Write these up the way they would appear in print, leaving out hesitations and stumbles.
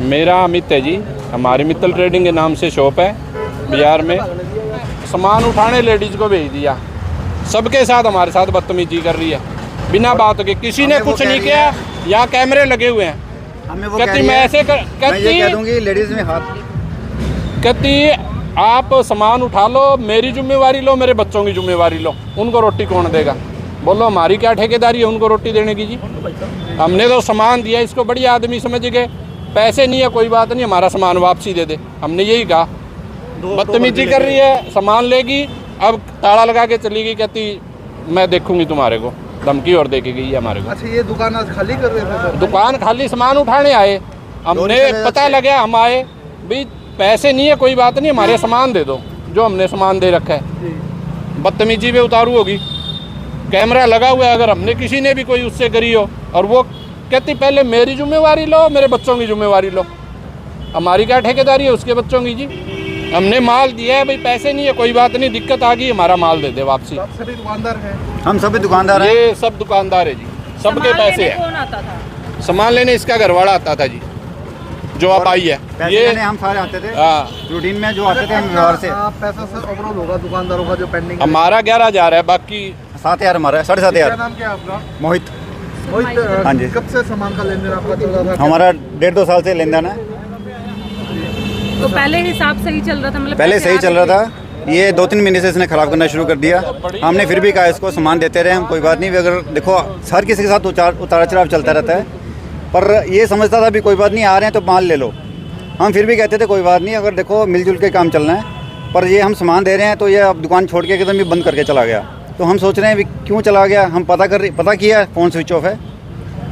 मेरा अमित है जी। हमारी मित्तल ट्रेडिंग के नाम से शॉप है बाजार में। सामान उठाने लेडीज़ को भेज दिया, सबके साथ हमारे साथ बदतमीजी कर रही है बिना बात के। किसी ने कुछ नहीं किया, यहाँ कैमरे लगे हुए हैं। कहती मैं ऐसे कहती लेडीज में हाथ, कहती आप सामान उठा लो, मेरी जिम्मेवारी लो, मेरे बच्चों की जिम्मेवारी लो, उनको रोटी कौन देगा? बोलो हमारी क्या ठेकेदारी है उनको रोटी देने की जी? हमने तो सामान दिया, इसको बढ़िया आदमी समझ गए, पैसे नहीं है कोई बात नहीं, हमारा सामान वापसी दे दे। हमने यही कहा। बदतमीजी कर रही है, सामान लेगी, अब ताला लगा के चली गई, कहती मैं देखूंगी तुम्हारे को, धमकी और दे के गई है हमारे को। अच्छा, ये दुकान आज खाली कर रहे थे सर? दुकान खाली, सामान उठाने आए, हमने पता लगा, हम आए भाई पैसे नहीं है कोई बात नहीं, हमारे सामान दे दो जो हमने सामान दे रखा है। बदतमीजी पे उतारू होगी, कैमरा लगा हुआ है, अगर हमने किसी ने भी कोई उससे करी हो, और वो कहती पहले मेरी जिम्मेवारी लो, मेरे बच्चों की जिम्मेवारी लो। हमारी क्या ठेकेदारी है उसके बच्चों की जी? हमने माल दिया है भाई, पैसे नहीं है कोई बात नहीं, दिक्कत आ गई हमारा माल दे दे वापसी। आप सभी दुकानदार हैं? हम सभी दुकानदार हैं। ये सब दुकानदार है जी, सबके पैसे है। कौन आता था सामान लेने? इसका घरवाला आता था जी, जो आप आई है। ये हम सारे आते थे रूटीन में, जो आते थे हम व्यवहार से। पैसा सर ओवरऑल होगा दुकानदारों का जो पेंडिंग? हमारा 11,000 है, बाकी 7,000 हमारा है, 7,500। नाम क्या है आपका? मोहित। हाँ जी। कब से सामान का लेन देन आपका चल रहा था? हमारा 1.5-2 साल से लेन देन है। तो पहले हिसाब सही चल रहा था? मतलब पहले सही चल रहा था, ये 2-3 महीने से इसने खराब करना शुरू कर दिया। हमने फिर भी कहा इसको सामान देते रहे हम, कोई बात नहीं। अगर देखो हर किसी के साथ उतार चढ़ाव चलता रहता है, पर ये समझता था भी कोई बात नहीं, आ रहे हैं तो माल ले लो। हम फिर भी कहते थे कोई बात नहीं, अगर देखो मिलजुल के काम चलना है। पर ये हम सामान दे रहे हैं तो ये अब दुकान छोड़ के एकदम ही बंद करके चला गया। तो हम सोच रहे हैं भी क्यों चला गया। हम पता किया, फ़ोन स्विच ऑफ है।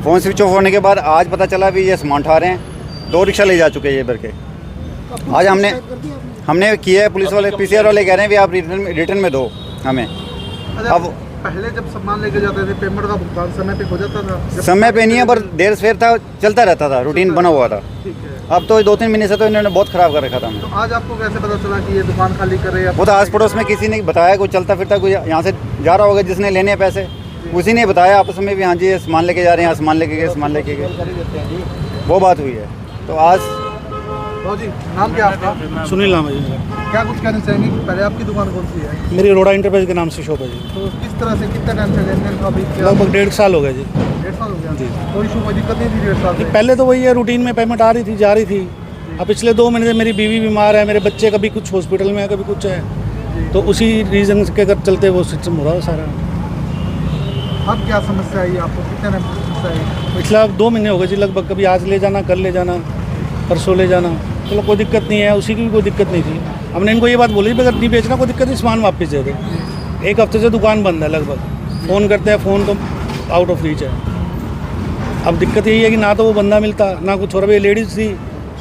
फ़ोन स्विच ऑफ होने के बाद आज पता चला भी ये सामान उठा रहे हैं, 2 रिक्शा ले जा चुके हैं ये भर के। आज हमने किया है, पुलिस वाले PCR वाले कह रहे हैं भी आप रिटर्न में दो हमें। अब पहले जब सामान लेके जाते थे पेमेंट का भुगतान समय पे हो जाता था? समय पे नहीं है, पर देर सवेर था, चलता रहता था, रूटीन बना हुआ था। ठीक है। अब तो 2-3 महीने से तो इन्होंने बहुत ख़राब कर रखा था हमें। तो आज आपको कैसे पता चला कि ये दुकान खाली कर रहे हैं? वो तो आस पड़ोस में किसी ने बताया, कोई चलता फिरता कोई यहाँ से जा रहा होगा जिसने लेने पैसे, उसी ने बताया आपस में भी हाँ जी ये सामान लेके जा रहे हैं, सामान लेके गए, वो बात हुई है। तो आज जी, नाम क्या आपका? सुनील नाम है जी। क्या कुछ कहना चाहेंगे? पहले आपकी दुकान कौन सी है? मेरी रोड़ा इंटरप्राइज के नाम से शॉप है जी। तो किस तरह से कितना टाइम से लेन देन था? अभी लगभग 1.5 साल हो गया जी। 1.5 साल हो गया जी। कोई इशू, कोई दिक्कत नहीं थी 1.5 साल से? पहले तो वही है, रूटीन में पेमेंट आ रही थी, जा रही थी। अब पिछले 2 महीने से मेरी बीवी बीमार है, मेरे बच्चे कभी कुछ हॉस्पिटल में है, कभी कुछ है, तो उसी रीज़न के चलते वो सिस्टम हो रहा है सारा। अब क्या समस्या आई आपको? कितने टाइम से समस्या आई? पिछला 2 महीने हो गए जी लगभग, कभी आज ले जाना, कल ले जाना, परसों ले जाना। चलो कोई दिक्कत नहीं है, उसी की भी कोई दिक्कत नहीं थी। हमने इनको ये बात बोली अगर नहीं बेचना कोई दिक्कत नहीं, सामान वापस दे दे। 1 हफ्ते से दुकान बंद है लगभग, फ़ोन करते हैं, फ़ोन तो आउट ऑफ रीच है। अब दिक्कत यही है कि ना तो वो बंदा मिलता ना कुछ, और अभी लेडीज़ थी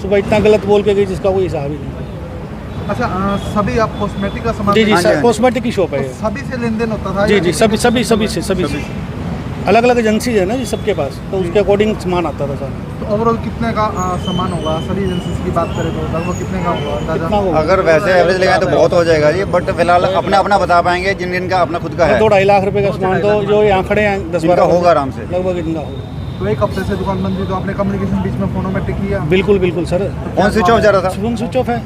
सुबह इतना गलत बोल के गई जिसका कोई हिसाब ही नहीं। अच्छा, सभी आप कॉस्मेटिक का सामान? जी जी सर, कॉस्मेटिक की शॉप है। तो सभी से लेन देन होता था? जी जी, सभी से अलग अलग एजेंसी है ना जी सबके पास, तो उसके अकॉर्डिंग सामान आता था सर। तो ओवरऑल कितने का सामान होगा? सभी एजेंसी की बात करें तो लगभग कितने का होगा? अगर वैसे एवरेज लगाएं तो बहुत हो जाएगा जी, बट फिलहाल अपना बता पाएंगे जिन जिनका अपना खुद का है। 2-2.5 लाख रुपए का सामान तो जो यहाँ खड़े हैं 10-12 होगा आराम से, लगभग इतना होगा। तो 1 हफ्ते से दुकान बंद थी, तो आपने कम्युनिकेशन बीच में फोनों में टिक किया? बिल्कुल सर। फोन स्विच ऑफ जा रहा था? फोन स्विच ऑफ है।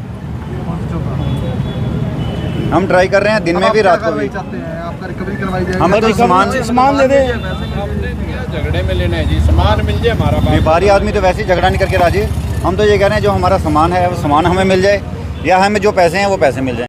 हम ट्राई कर रहे हैं दिन में भी रात को भी। चाहते हैं आपका रिकवरी करवाई जाए? हम तो सामान दे दे। झगड़े में लेना है जी, सामान मिल जाए हमारा। व्यापारी आदमी तो वैसे ही झगड़ा नहीं करके राजी। हम तो ये कह रहे हैं जो हमारा सामान है वो सामान हमें मिल जाए, या हमें जो पैसे हैं वो पैसे मिल जाए।